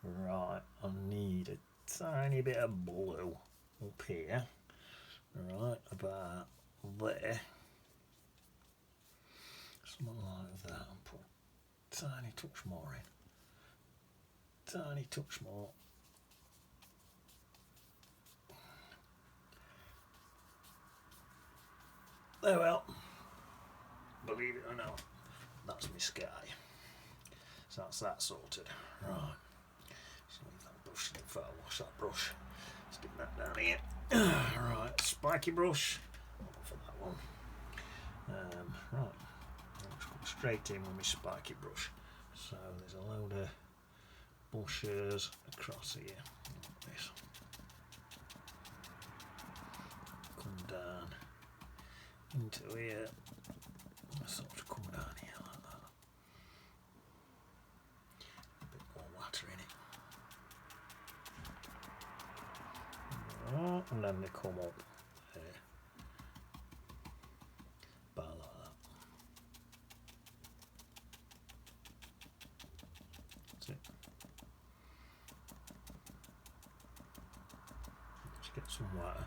Right, I need a tiny bit of blue up here. Right, about there. Something like that. And put a tiny touch more in. Tiny touch more. There we are. Believe it or not, that's my sky. So that's that sorted. Right. Just leave that brush in the wash that brush. Stick that down here. Right, spiky brush. I'll go for that one. Right. Let's go straight in with my spiky brush. So there's a load of bushes across here. Like this. Come down into here. Sort of come down here like that. A bit more water in it. And then they come up there. About like that. That's it. Just get some water.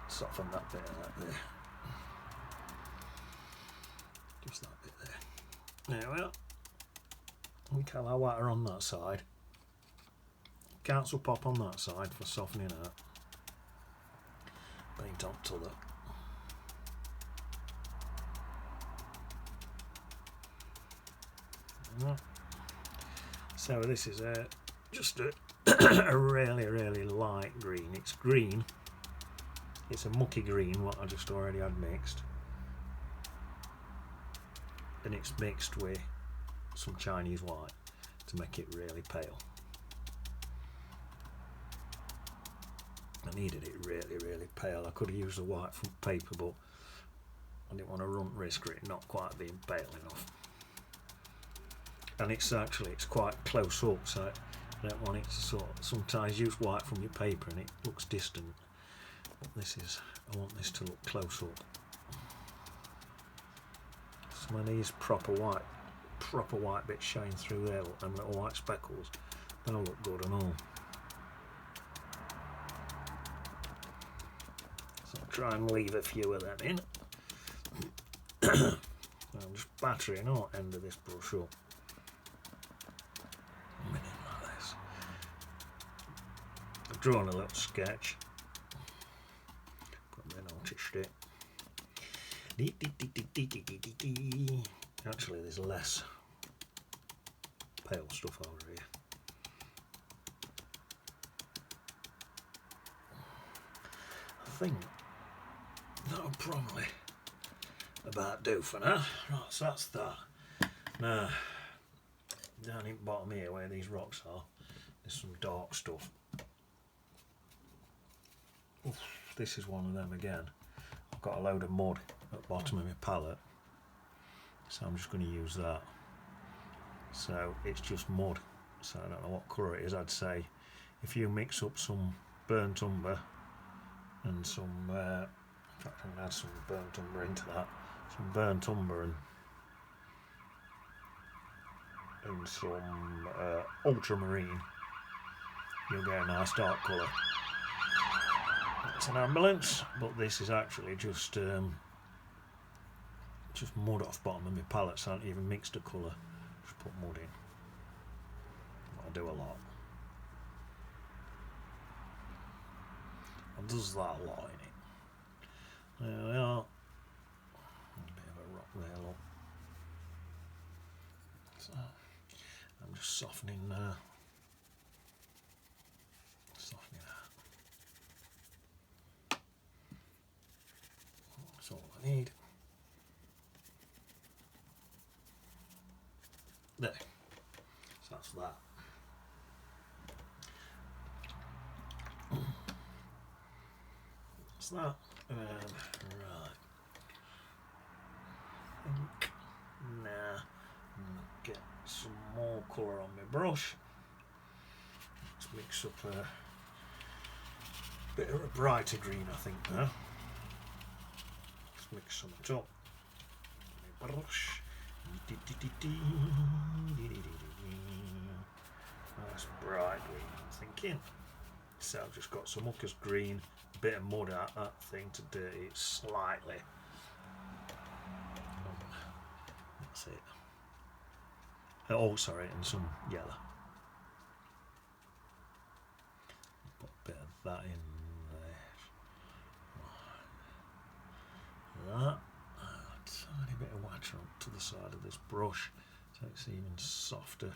Soften that bit like there. Just that bit there. There we are. We can have water on that side. Council pop on that side for softening out. Paint on to that. So this is just a really light green. It's green. It's a mucky green, what I just already had mixed. And it's mixed with some Chinese white to make it really pale. I needed it really pale. I could have used the white from paper, but I didn't want to run risk of it not quite being pale enough. And it's quite close up, so I don't want it to sometimes use white from your paper and it looks distant. But I want this to look close up. Some of these proper white bits showing through there, and little white speckles, they'll look good and all. So I'll try and leave a few of them in. I'm just battering out end of this brush up. A minute like this. I've drawn a little sketch. Probably noticed it. Actually, there's less pale stuff over here. I think that'll probably about do for now. Right, so that's that. Now, down in the bottom here where these rocks are, there's some dark stuff. Oof, this is one of them again. I've got a load of mud at the bottom of my palette, so I'm just going to use that. So it's just mud, so I don't know what colour it is. I'd say if you mix up some burnt umber and some in fact I'm going to add some burnt umber into that, some burnt umber and some ultramarine, you'll get a nice dark colour. It's an ambulance, but this is actually just mud off bottom of my palette, so I haven't even mixed a colour, just put mud in. I do a lot. It does that a lot in it. There we are. A bit of a rock there, look. So I'm just softening now. Softening out. That's all I need. There. So that's that. That's that. Right. I think now I'm going to get some more colour on my brush. Let's mix up a bit of a brighter green, I think, now. Let's mix some up. My brush. Nice bright green. in. So I've just got some Hooker's green, a bit of mud out that thing to dirty it slightly. That's it. Oh, sorry, and some yellow. Put a bit of that in there. That. A tiny bit of water up to the side of this brush so it's even softer.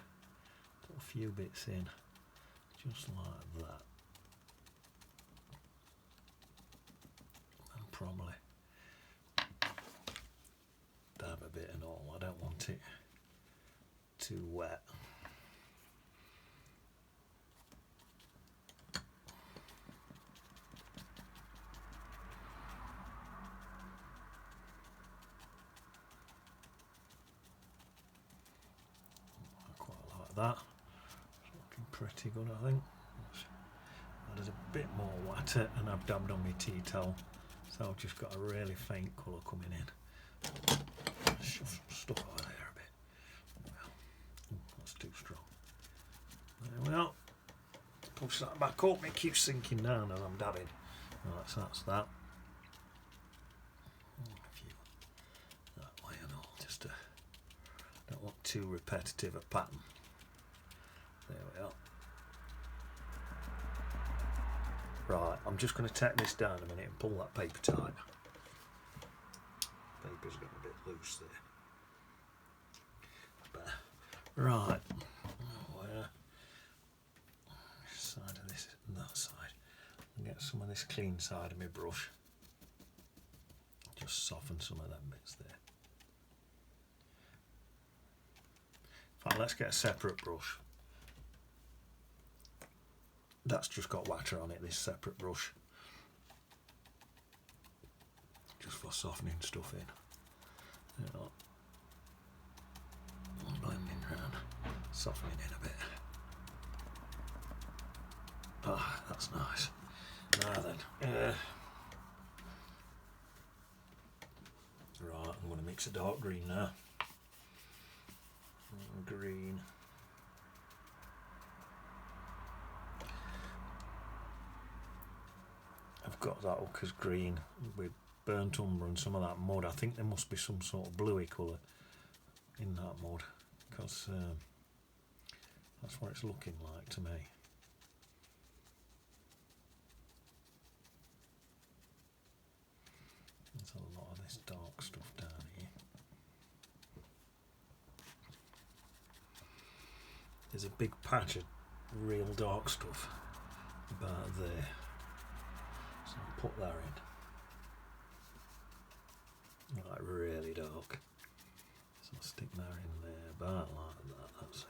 Put a few bits in, just like that. And probably dab a bit and all. I don't want it too wet. I quite like that. It's looking pretty good, I think. Added a bit more water and I've dabbed on my tea towel, so I've just got a really faint colour coming in. Shove some stuff over there a bit. Well, that's too strong. There we are. Push that back up. It keeps sinking down as I'm dabbing. Right, so that's that. A few that way and all. Just don't want too repetitive a pattern. There we are. Right, I'm just going to take this down a minute and pull that paper tight. Paper's got a bit loose there. Right, where side of this and that side. And get some of this clean side of my brush. Just soften some of them bits there. In fact, let's get a separate brush. That's just got water on it, this separate brush. Just for softening stuff in. You know, blending around, softening in a bit. Ah, that's nice. Now then, right, I'm going to mix a dark green now. Green. I've got that Hooker's green with burnt umber and some of that mud. I think there must be some sort of bluey colour in that mud, because that's what it's looking like to me. There's a lot of this dark stuff down here. There's a big patch of real dark stuff about there. So I'll put that in. Like really dark. So I'll stick that in there about like that, that's it.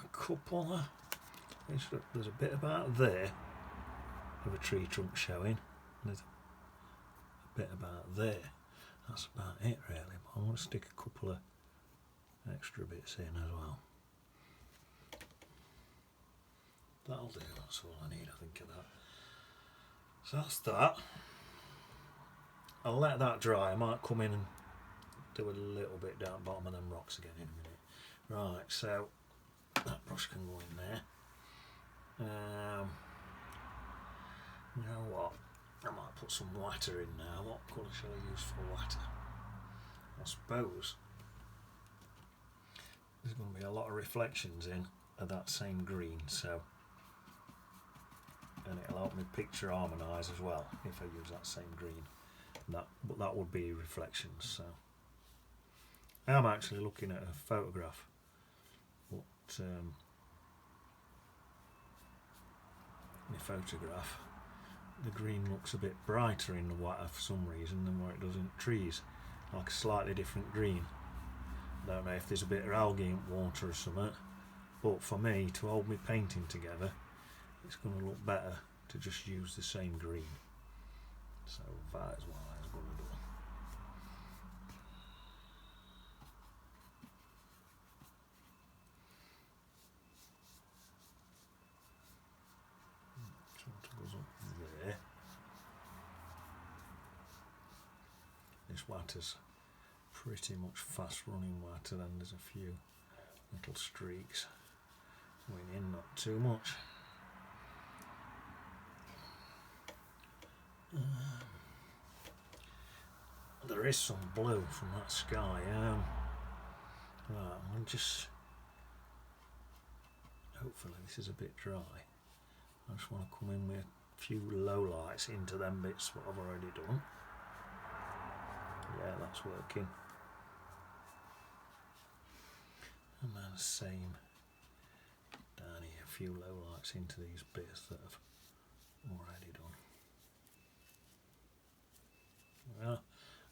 A couple. There's a bit about there of a tree trunk showing. There's a bit about there. That's about it really. But I want to stick a couple of extra bits in as well. That'll do. That's all I need, I think, of that. So that's that. I'll let that dry. I might come in and do a little bit down the bottom of them rocks again in a minute. Right, so that brush can go in there. You know what? I might put some water in now. What colour shall I use for water? I suppose there's going to be a lot of reflections in of that same green, so, and it'll help me picture harmonise as well if I use that same green. But that would be reflections. So I'm actually looking at a photograph, but the photograph, the green looks a bit brighter in the water for some reason than what it does in trees, like a slightly different green. I don't know if there's a bit of algae in water or something, but for me, to hold my painting together, it's going to look better to just use the same green. So that is what I'm going to do. This watter's pretty much fast running water, and there's a few little streaks going in, not too much. There is some blue from that sky. Right, I'm just. Hopefully this is a bit dry. I just want to come in with a few low lights into them bits what I've already done. Yeah, that's working. And then the same down here, a few low lights into these bits that I've already done. Yeah,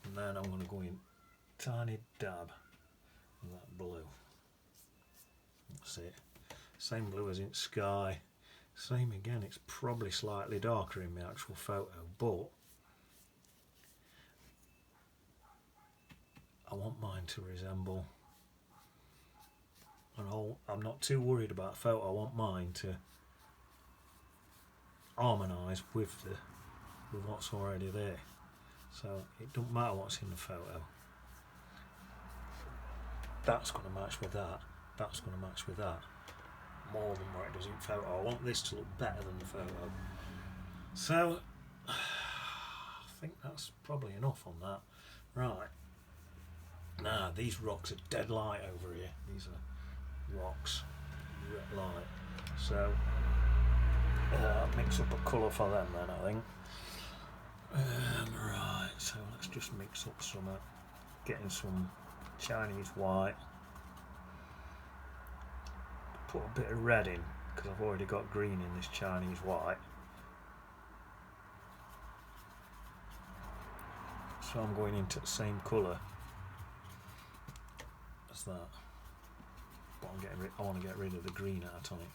and then I'm going to go in tiny dab of that blue. That's it. Same blue as in sky. Same again, it's probably slightly darker in my actual photo, but I want mine to resemble an whole. I'm not too worried about photo. I want mine to harmonise with what's already there. So it doesn't matter what's in the photo. That's going to match with that. That's going to match with that. More than what it does in photo. I want this to look better than the photo. So I think that's probably enough on that. Right. Now these rocks are dead light over here. These are rocks, red light. So I'll mix up a colour for them then, I think. Right, so let's just mix up some, getting some Chinese white. Put a bit of red in because I've already got green in this Chinese white. So I'm going into the same colour as that. But I want to get rid of the green out on it.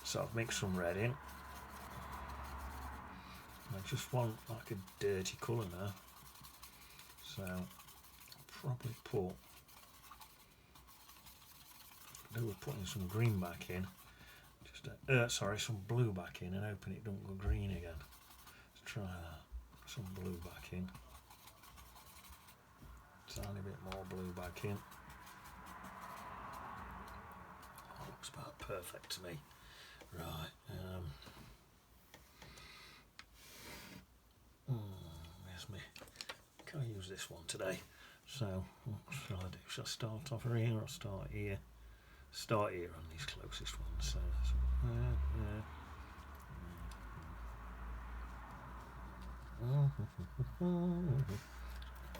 So I've mixed some red in. I just want like a dirty colour now. So I'll probably we're putting some green back in, just some blue back in, and hoping it don't go green again. Let's try that. Some blue back in, tiny bit more blue back in. That looks about perfect to me. Right. Where's me? Can I use this one today? So what shall I do? Shall I start off here or start here? Start here on these closest ones. So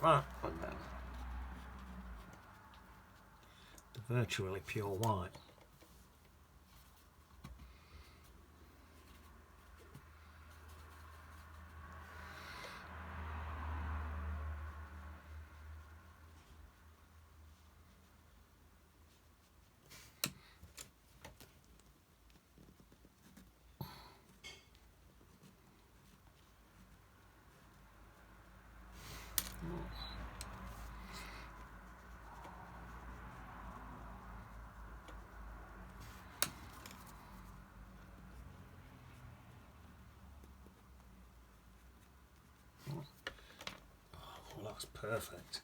right, and then the virtually pure white. Well, that's perfect.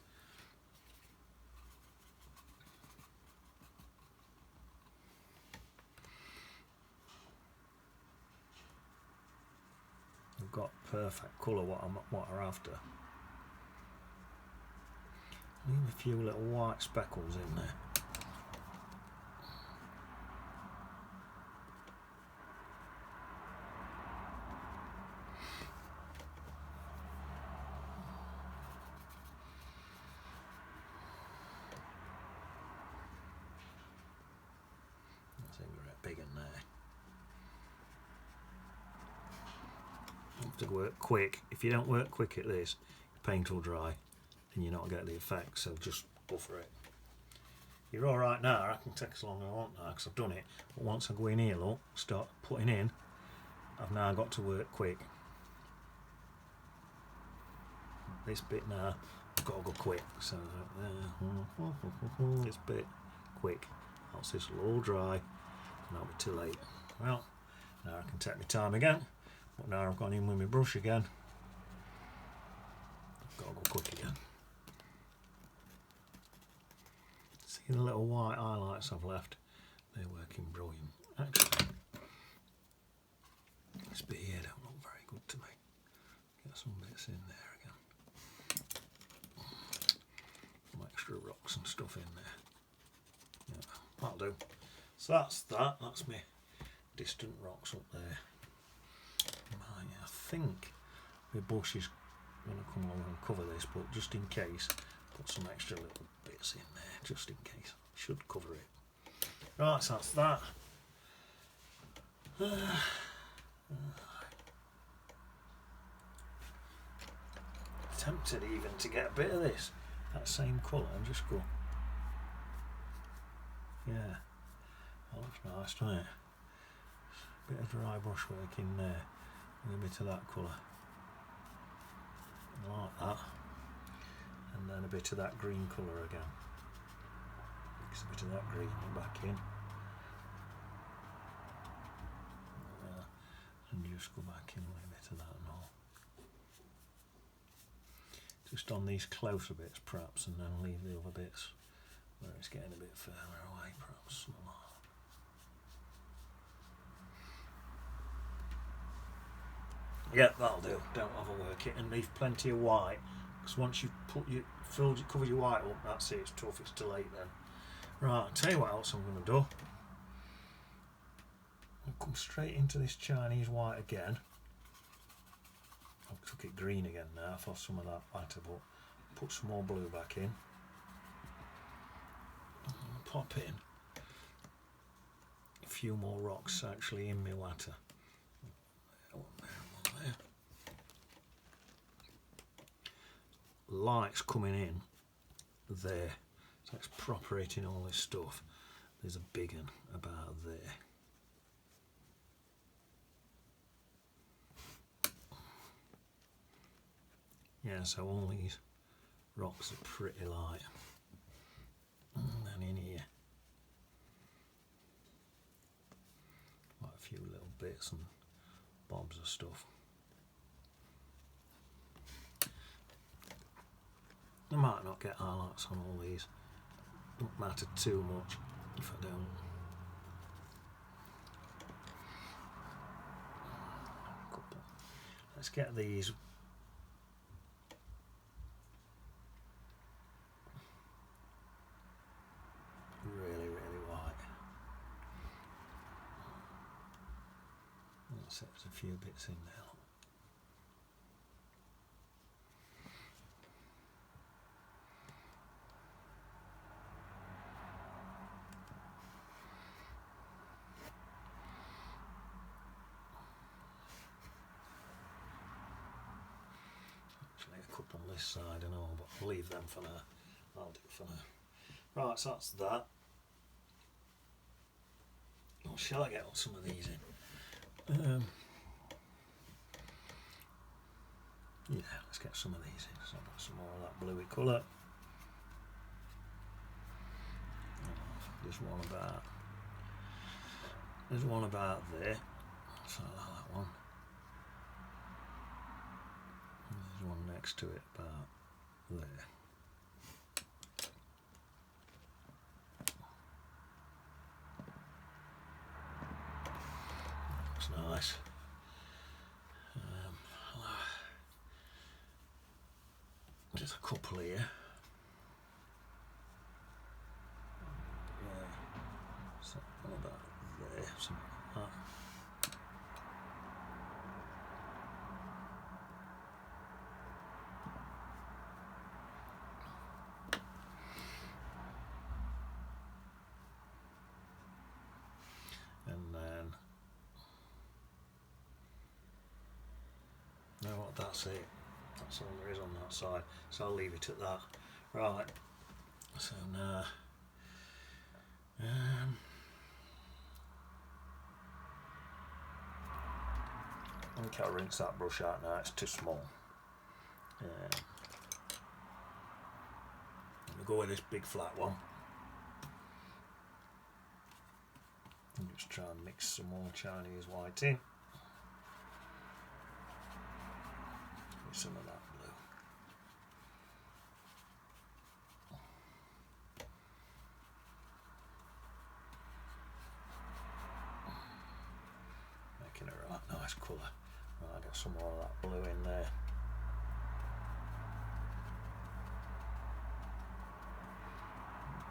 I've got perfect colour what I'm after. Leave a few little white speckles in there. I think we're big in there. You have to work quick. If you don't work quick at this, your paint will dry and you're not getting the effect, so just go for it. You're alright now, I can take as long as I want now because I've done it, but once I go in here, look, start putting in, I've now got to work quick. This bit now, I've got to go quick, so this bit quick, else this will all dry and I'll be too late. Well, now I can take my time again, but now I've gone in with my brush again, I've got to go quick again. See the little white highlights I've left? They're working brilliant. Actually, this bit here don't look very good to me. Get some bits in there again. Some extra rocks and stuff in there. Yeah, that'll do. So that's that. That's me distant rocks up there. Right, I think my bush is going to come along and cover this, but just in case, put some extra little bits in there, just in case. Should cover it. Right, so that's that. Tempted even to get a bit of this, that same colour, and just go. Yeah, that looks nice, doesn't it? Bit of dry brushwork in there, with a bit of that colour, like that, and then a bit of that green colour again. Mix a bit of that green back in, and just go back in with a bit of that and all. Just on these closer bits perhaps, and then leave the other bits where it's getting a bit further away, perhaps something like that. Yeah, that'll do. Don't overwork it, and leave plenty of white, because once you've covered your white up, that's it. It's tough. It's too late then. Right, I'll tell you what else I'm going to do. I'll come straight into this Chinese white again. I've took it green again now for some of that matter, but put some more blue back in. I'll pop in a few more rocks actually in my water. One there. Light's coming in there, so it's proper hitting all this stuff. There's a big one about there. Yeah, so all these rocks are pretty light. And then in here, quite a few little bits and bobs of stuff. I might not get highlights on all these. Don't matter too much if I don't. Let's get these really white. Let's set a few bits in there. Actually, a couple on this side and all, but I'll leave them for now. I'll do it for now. Right, so that's that. Well, shall I get some of these in? Yeah, let's get some of these in. So I've got some more of that bluey colour. There's one about there. So I like that one. And there's one next to it about there. That's nice. There's a couple here. Yeah. So one about there, something like that. And then no, what, that's it. That's all there is on that side, so I'll leave it at that. Right, so now I think I'll rinse that brush out now, it's too small. I'm going to go with this big flat one and just try and mix some more Chinese white in with some of that blue. nice colour. Right, get some more of that blue in there.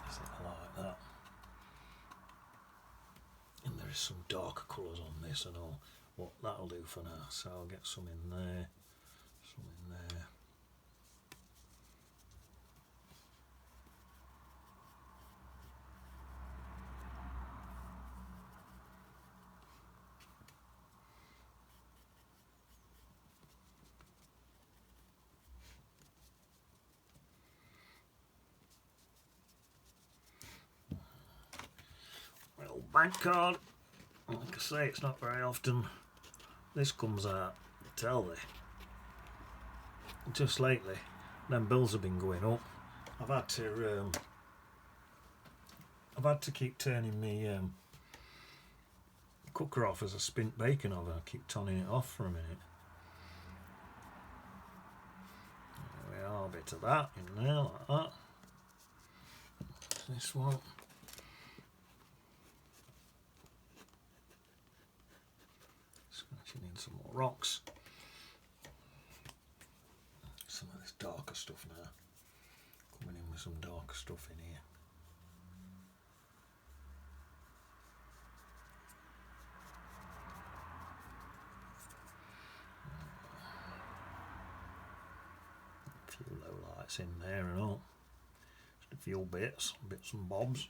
I like that. And there is some darker colours on this and all. What that'll do for now. So I'll get some in there, some in there. Little bank card. Like I say, it's not very often this comes out. Tell me. Just lately, them bills have been going up. I've had to keep turning me cooker off as a spint bacon oven. I keep turning it off for a minute. There we are, a bit of that in there like that. This one. Scratching in some more rocks. Some of this darker stuff now. Coming in with some darker stuff in here. A few low lights in there and all. Just a few bits and bobs.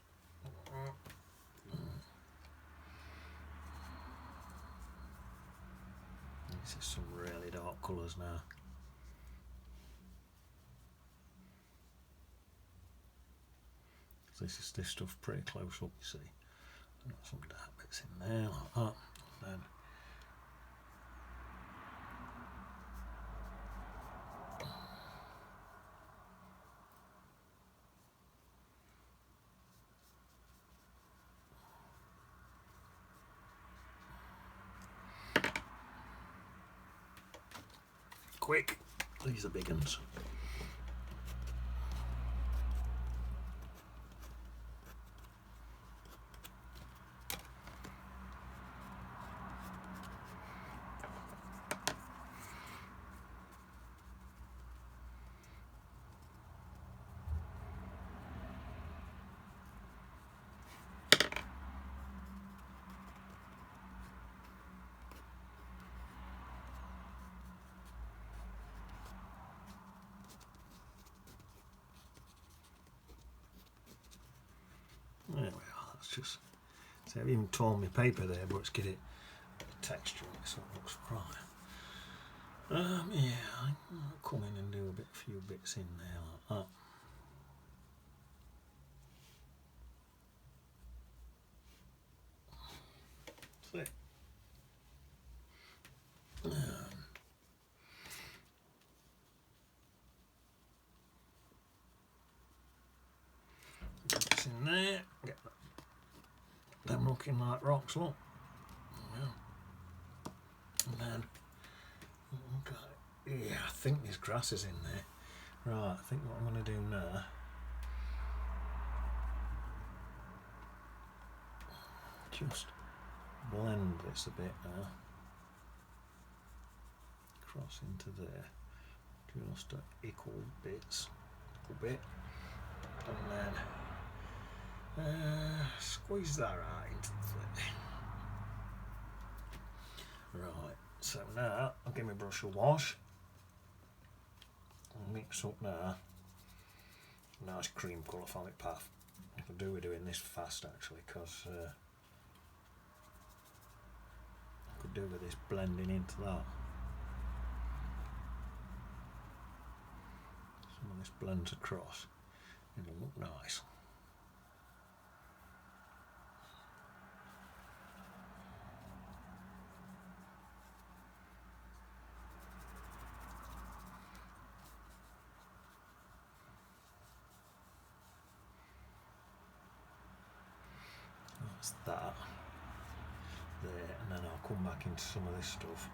This is some really dark colours now. This stuff pretty close up, you see. I've got some dark bits in there like that. And then quick, these are big ones. There we are, that's just, see, I've even torn my paper there, but it's get it the texture on it so it looks right. Yeah, I'll come in and do a few bits in there like that. See? Bits in there, get them looking like rocks, look. Yeah. And then, yeah, I think there's grasses in there. Right, I think what I'm going to do now, just blend this a bit now. Cross into there. Just equal bits. Equal bit. And then squeeze that right into the thing. Right, so now I'll give my brush a wash. I'll mix up now. Nice cream colour Phonic Path. I could do with doing this fast actually, because I could do with this blending into that. Some of this blends across. It'll look nice. That's that there, and then I'll come back into some of this stuff.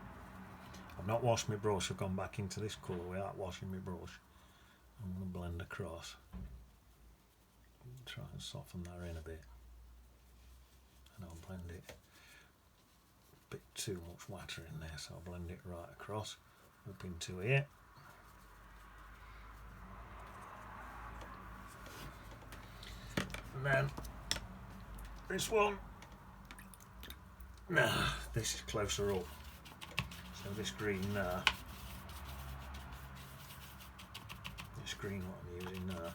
I've not washed my brush, I've gone back into this colour without washing my brush. I'm going to blend across. Try and soften that in a bit. And I'll blend it bit too much water in there, so I'll blend it right across up into here. And then this one, this is closer up. So this green there, this green what I'm using now,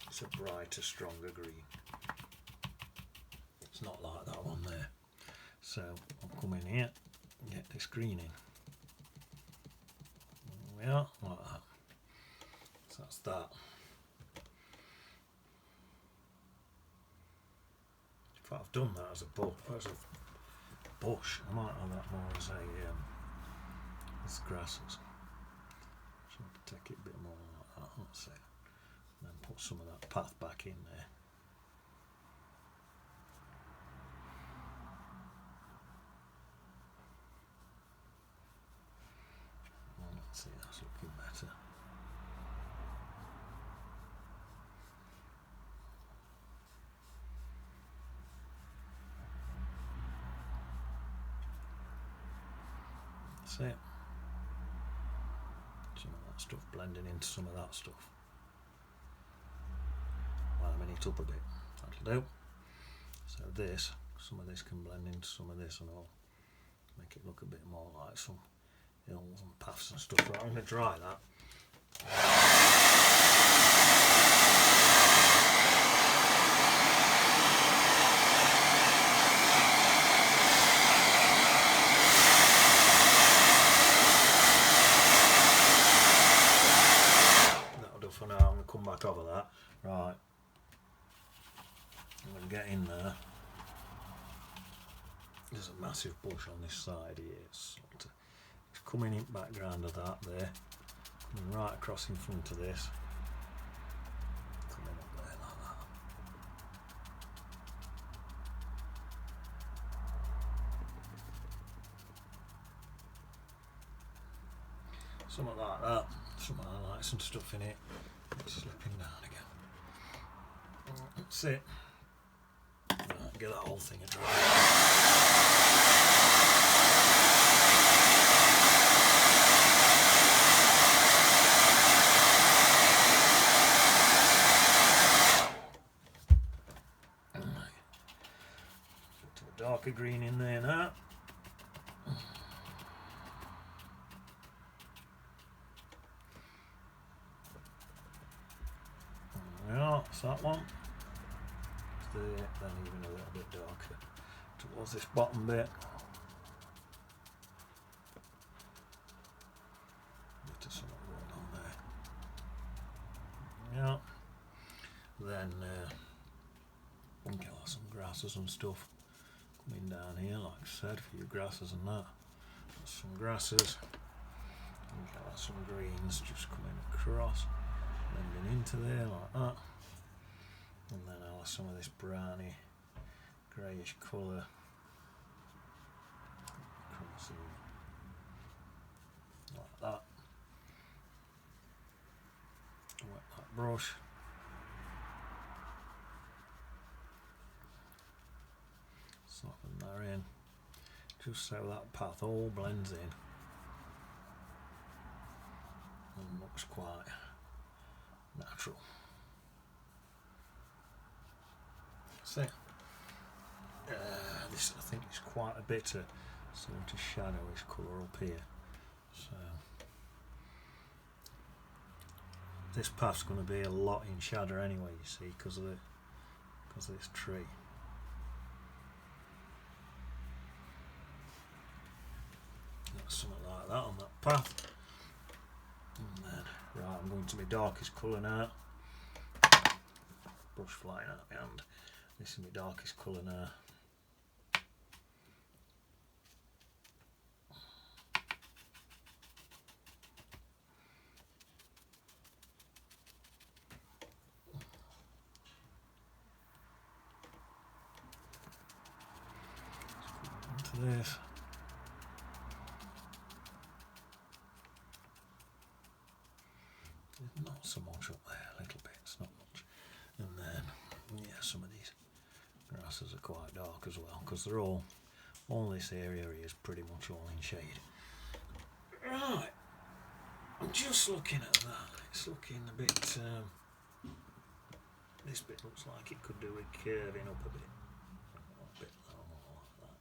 it's a brighter, stronger green. It's not like that one there. So I'll come in here and get this green in. There we are, like that. So that's that. If I've done that as a bush, I might have that more as as grasses. So I can take it a bit more like that, that's it. And then put some of that path back in there. See, that's looking better. That's it. Some of that stuff blending into some of that stuff. Lining it up a bit. That'll do. So this, some of this can blend into some of this and all. Make it look a bit more like some hills and paths and stuff. Right, I'm going to dry that. That'll do for now. I'm going to come back over that. Right. I'm going to get in there. There's a massive bush on this side here. It's coming in background of that there. Coming right across in front of this. Coming up there like that. Something like that. Some highlights and stuff in it. It's slipping down again. That's it. Right, get that whole thing a dry. Darker green in there now. Yeah, that's that one. There, then even a little bit darker towards this bottom bit. Bit of something going on there. Yeah. Then get like some grasses and stuff. Coming down here, like I said, a few grasses and that. Some grasses. And get like some greens just coming across, blending into there like that. And then I'll have some of this browny, greyish colour across here, like that. Wet that brush. Soften that in, just so that path all blends in and looks quite natural. See, this I think is quite a bit of sort of shadowish colour up here. So this path's going to be a lot in shadow anyway, you see, because of this tree. Something like that on that path. And then, right, I'm going to my darkest colour now. Brush flying out of my hand. This is my darkest colour now. Let's go into this. Not so much up there, a little bit, it's not much. And then, yeah, some of these grasses are quite dark as well, because they're all All this area is pretty much all in shade. Right, I'm just looking at that. It's looking a bit. This bit looks like it could do with curving up a bit. A bit more like that.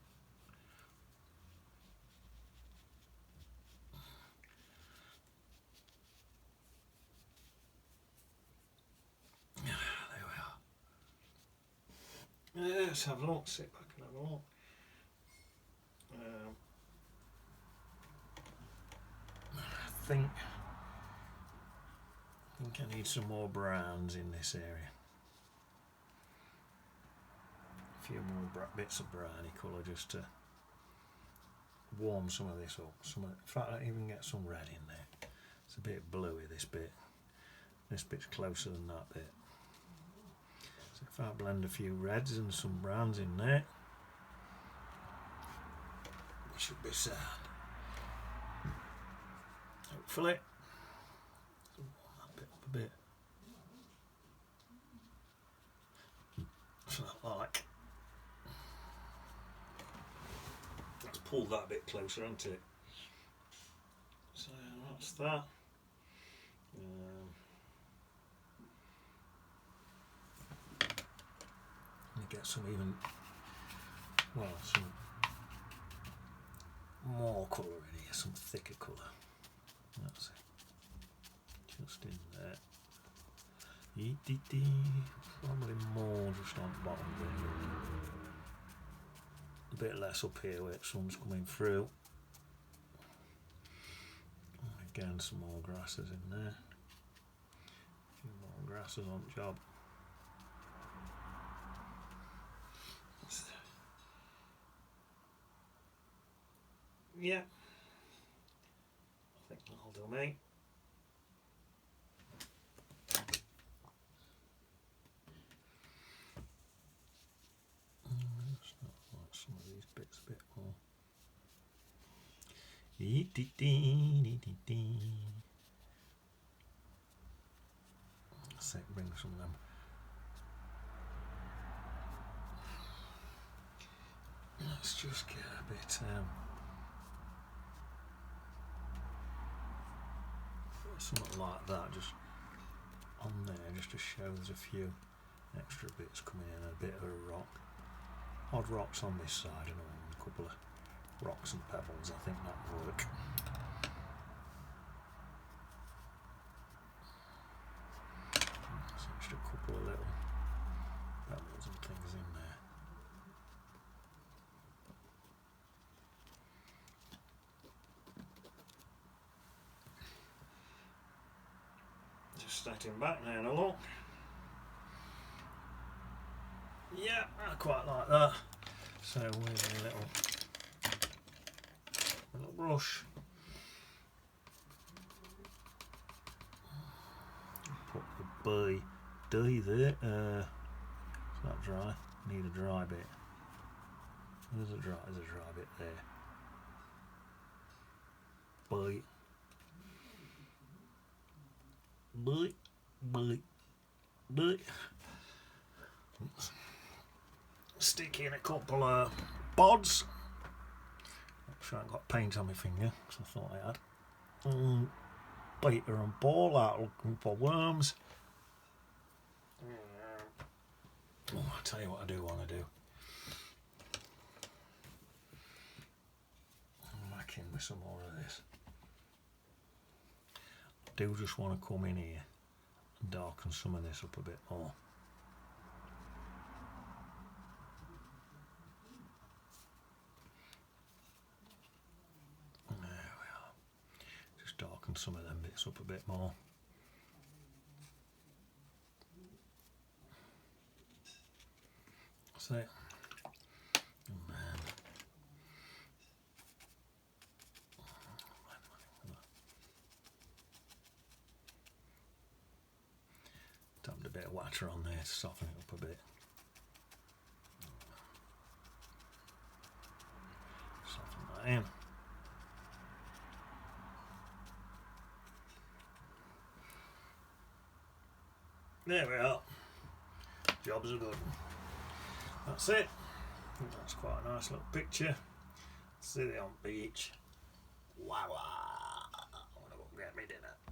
There we are. Let's have a look. Sit back and have a look. I think I need some more browns in this area. A few more bits of browny colour just to warm some of this up. In fact, I even get some red in there. It's a bit bluey, this bit. This bit's closer than that bit. So if I blend a few reds and some browns in there, we should be sound. Hopefully. So warm that bit up a bit. So like. Let's pull that a bit closer, hasn't it? So that's that. Get some some more colour in here, some thicker colour. That's it. Just in there. Probably more just on the bottom bit. A bit less up here where the sun's coming through. Again, some more grasses in there. A few more grasses on job. Yeah, I think that'll do me. Let's not like some of these bits a bit more. Let's bring some of them. Let's just get a bit. Something like that, just on there, just to show there's a few extra bits coming in, a bit of a rock. Odd rocks on this side and a couple of rocks and pebbles, I think that will work. So just a couple of little pebbles and things in there. Starting back now and a look. Yeah, I quite like that. So with a little brush, put the dye there. It's not dry. Need a dry bit. There's a dry bit there. Stick in a couple of bods. Not sure I got paint on my finger, because I thought I had. Biter and ball out looking for worms. Oh, I'll tell you what I do want to do. I'm back in with some more of this. I do just want to come in here and darken some of this up a bit more. There we are. Just darken some of them bits up a bit more. That's it. And then tapped a bit of water on there to soften it up a bit. Soften that in. There we are. Jobs are good. That's it. That's quite a nice little picture. Sit on beach. Wow. I want to go get me dinner.